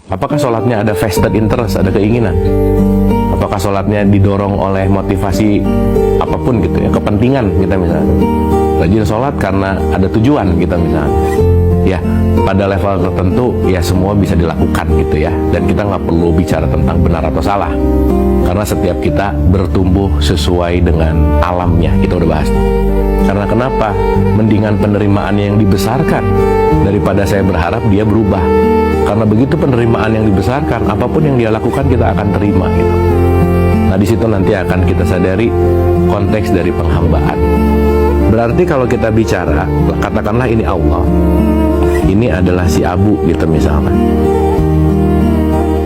Apakah sholatnya ada vested interest, ada keinginan? Apakah sholatnya didorong oleh motivasi apapun gitu ya, kepentingan kita misalnya. Rajin sholat karena ada tujuan kita misalnya. Ya, pada level tertentu ya semua bisa dilakukan gitu ya. Dan kita nggak perlu bicara tentang benar atau salah. Karena setiap kita bertumbuh sesuai dengan alamnya, kita udah bahas. Karena kenapa? Mendingan penerimaan yang dibesarkan daripada saya berharap dia berubah. Karena begitu penerimaan yang dibesarkan, apapun yang dia lakukan kita akan terima gitu. Nah, di situ nanti akan kita sadari konteks dari penghambaan. Berarti kalau kita bicara, katakanlah ini Allah, ini adalah si Abu gitu misalnya.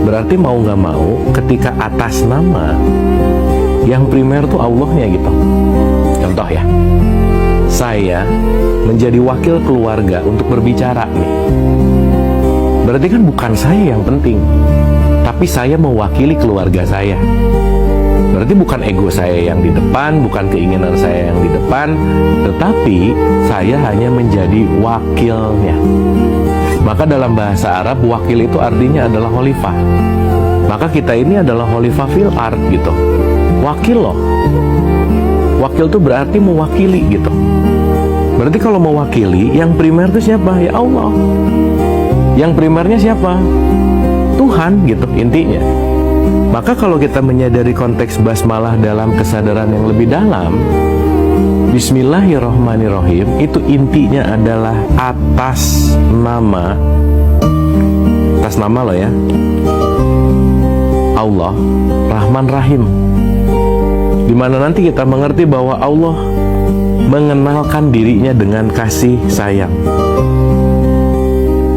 Berarti mau nggak mau, ketika atas nama yang primer tuh Allahnya gitu. Contoh ya, saya menjadi wakil keluarga untuk berbicara nih. Berarti kan bukan saya yang penting, tapi saya mewakili keluarga saya. Berarti bukan ego saya yang di depan, bukan keinginan saya yang di depan, tetapi saya hanya menjadi wakilnya. Maka dalam bahasa Arab, wakil itu artinya adalah khalifah. Maka kita ini adalah khalifah fil ard gitu. Wakil loh. Wakil itu berarti mewakili gitu. Berarti kalau mewakili, yang primer itu siapa? Ya Allah. Yang primernya siapa? Tuhan gitu intinya. Maka kalau kita menyadari konteks basmalah dalam kesadaran yang lebih dalam, Bismillahirrahmanirrahim itu intinya adalah atas nama loh ya, Allah Rahman Rahim, dimana nanti kita mengerti bahwa Allah mengenalkan dirinya dengan kasih sayang.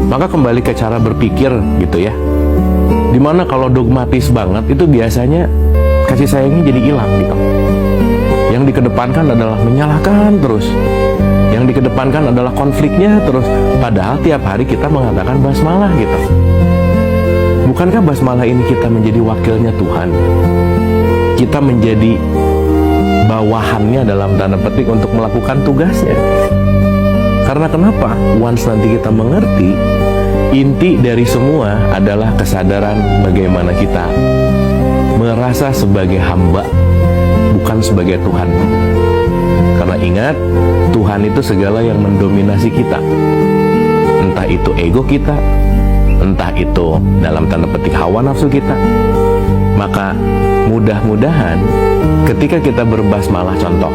Maka kembali ke cara berpikir gitu ya, dimana kalau dogmatis banget itu biasanya kasih sayangnya jadi hilang gitu. Yang dikedepankan adalah menyalahkan terus, yang dikedepankan adalah konfliknya terus. Padahal tiap hari kita mengatakan basmalah gitu. Bukankah basmalah ini kita menjadi wakilnya Tuhan? Kita menjadi bawahannya dalam tanda petik untuk melakukan tugasnya. Karena kenapa? Once nanti kita mengerti, inti dari semua adalah kesadaran bagaimana kita merasa sebagai hamba, bukan sebagai Tuhan. Karena ingat, Tuhan itu segala yang mendominasi kita. Entah itu ego kita, entah itu dalam tanda petik hawa nafsu kita. Maka mudah-mudahan ketika kita berbasmalah, contoh,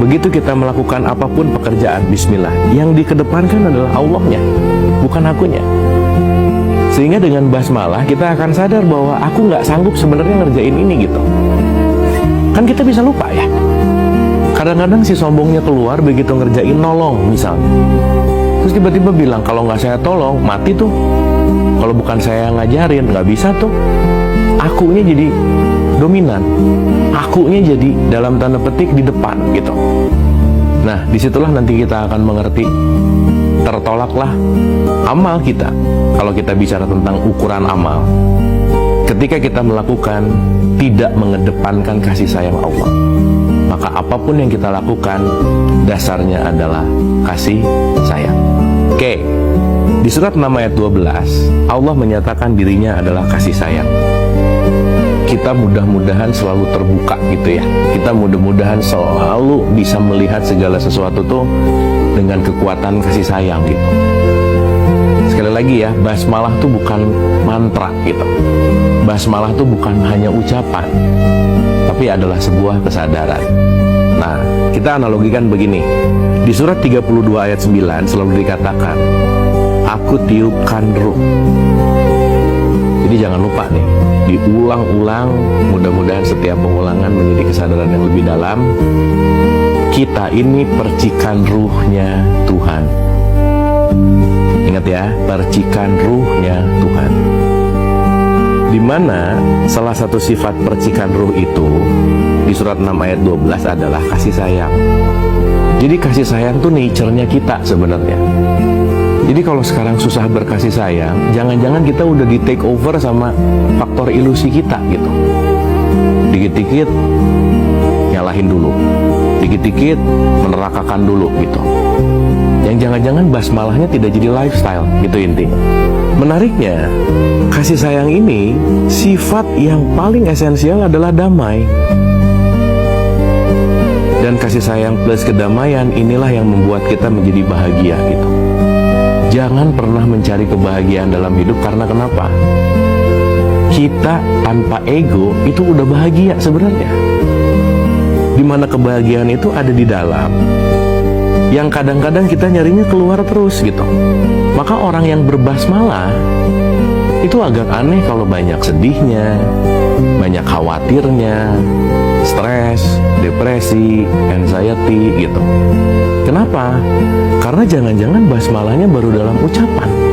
begitu kita melakukan apapun pekerjaan, bismillah, yang dikedepankan adalah Allahnya, bukan akunya. Sehingga dengan basmalah kita akan sadar bahwa aku nggak sanggup sebenarnya ngerjain ini gitu. Kan kita bisa lupa ya. Kadang-kadang si sombongnya keluar begitu ngerjain nolong misalnya. Terus tiba-tiba bilang, kalau nggak saya tolong, mati tuh. Kalau bukan saya yang ngajarin, nggak bisa tuh. Akunya jadi dominan. Akunya jadi dalam tanda petik di depan gitu. Nah, disitulah nanti kita akan mengerti, tertolaklah amal kita. Kalau kita bicara tentang ukuran amal, ketika kita melakukan tidak mengedepankan kasih sayang Allah, maka apapun yang kita lakukan dasarnya adalah kasih sayang. Oke, di surat 6 ayat 12 Allah menyatakan dirinya adalah kasih sayang. Kita mudah-mudahan selalu terbuka gitu ya. Kita mudah-mudahan selalu bisa melihat segala sesuatu tuh dengan kekuatan kasih sayang gitu. Sekali lagi ya, basmalah tuh bukan mantra gitu. Basmalah tuh bukan hanya ucapan, tapi adalah sebuah kesadaran. Nah, kita analogikan begini. Di surat 32 ayat 9 selalu dikatakan, aku tiupkan ruh. Jadi jangan lupa nih, diulang-ulang, mudah-mudahan setiap pengulangan menjadi kesadaran yang lebih dalam. Kita ini percikan ruhnya Tuhan. Ingat ya, percikan ruhnya Tuhan. Dimana salah satu sifat percikan ruh itu di surat 6 ayat 12 adalah kasih sayang. Jadi kasih sayang tuh nature-nya kita sebenarnya. Jadi kalau sekarang susah berkasih sayang, jangan-jangan kita udah di take over sama faktor ilusi kita gitu. Dikit-dikit nyalahin dulu, dikit-dikit menerakakan dulu gitu. Ya Yang jangan-jangan basmalahnya tidak jadi lifestyle, gitu intinya. Menariknya, kasih sayang ini sifat yang paling esensial adalah damai. Dan kasih sayang plus kedamaian inilah yang membuat kita menjadi bahagia gitu. Jangan pernah mencari kebahagiaan dalam hidup, karena kenapa? Kita tanpa ego itu udah bahagia sebenarnya. Dimana kebahagiaan itu ada di dalam, yang kadang-kadang kita nyarinya keluar terus gitu. Maka orang yang berbasmalah itu agak aneh kalau banyak sedihnya, banyak khawatirnya, stres, depresi, anxiety gitu. Kenapa? Karena jangan-jangan basmalahnya baru dalam ucapan.